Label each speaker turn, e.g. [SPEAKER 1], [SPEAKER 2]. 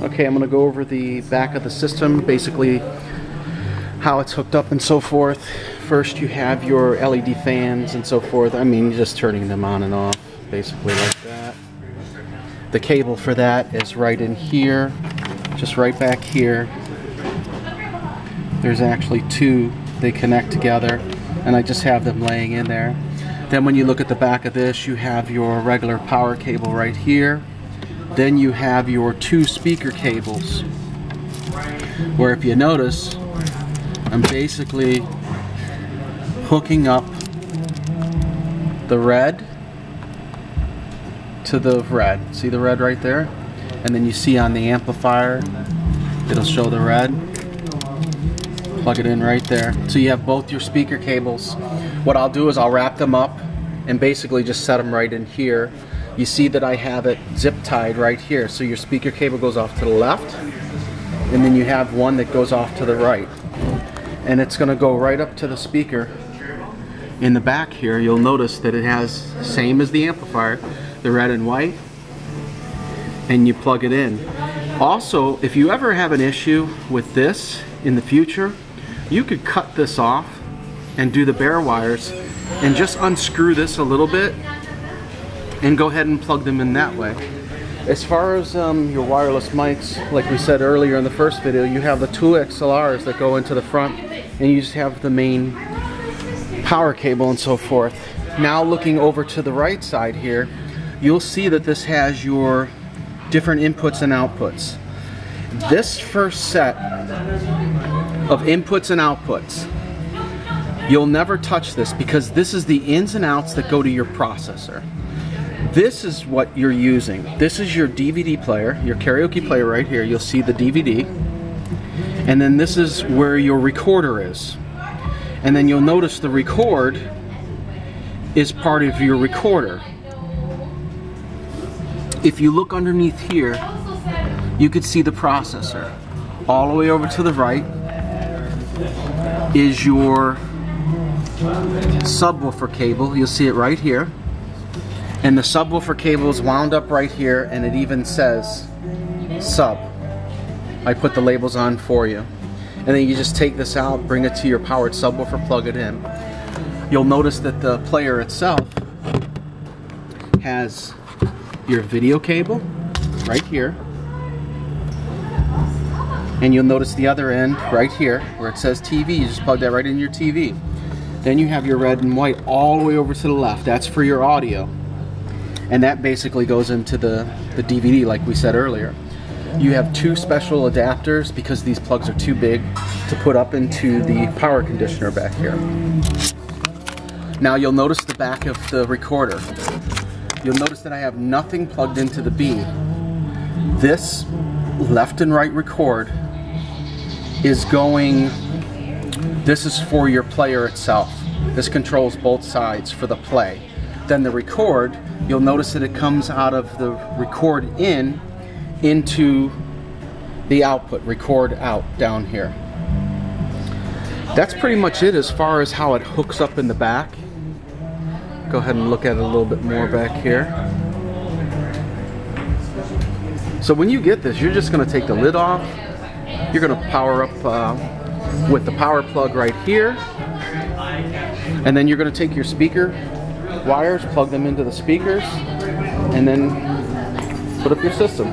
[SPEAKER 1] Okay, I'm going to go over the back of the system, basically how it's hooked up and so forth. First, you have your LED fans and so forth. I mean, just turning them on and off, basically like that. The cable for that is right in here, just right back here. There's actually two. They connect together, and I just have them laying in there. Then when you look at the back of this, you have your regular power cable right here. Then you have your two speaker cables, where if you notice, I'm basically hooking up the red to the red. See the red right there? And then you see on the amplifier, it'll show the red. Plug it in right there. So you have both your speaker cables. What I'll do is I'll wrap them up and basically just set them right in here. You see that I have it zip tied right here. So your speaker cable goes off to the left, and then you have one that goes off to the right. And it's going to go right up to the speaker. In the back here, you'll notice that it has, same as the amplifier, the red and white, and you plug it in. Also, if you ever have an issue with this in the future, you could cut this off and do the bare wires and just unscrew this a little bit and go ahead and plug them in that way. As far as your wireless mics, like we said earlier in the first video, you have the two XLRs that go into the front, and you just have the main power cable and so forth. Now looking over to the right side here, you'll see that this has your different inputs and outputs. This first set of inputs and outputs, you'll never touch this because this is the ins and outs that go to your processor. This is what you're using. This is your DVD player, your karaoke player right here. You'll see the DVD. And then this is where your recorder is. And then you'll notice the record is part of your recorder. If you look underneath here, you could see the processor. All the way over to the right is your subwoofer cable. You'll see it right here. And the subwoofer cable is wound up right here, and it even says sub. I put the labels on for you. And then you just take this out, bring it to your powered subwoofer, plug it in. You'll notice that the player itself has your video cable right here. And you'll notice the other end right here where it says TV. You just plug that right in your TV. Then you have your red and white all the way over to the left. That's for your audio. And that basically goes into the DVD like we said earlier. You have two special adapters because these plugs are too big to put up into the power conditioner back here. Now you'll notice the back of the recorder. You'll notice that I have nothing plugged into the B. This left and right record is going, this is for your player itself. This controls both sides for the play. Then the record, you'll notice that it comes out of the record in into the output, record out down here. That's pretty much it as far as how it hooks up in the back. Go ahead and look at it a little bit more back here. So when you get this, you're just going to take the lid off. You're going to power up with the power plug right here. And then you're going to take your speaker wires, plug them into the speakers, and then put up your system.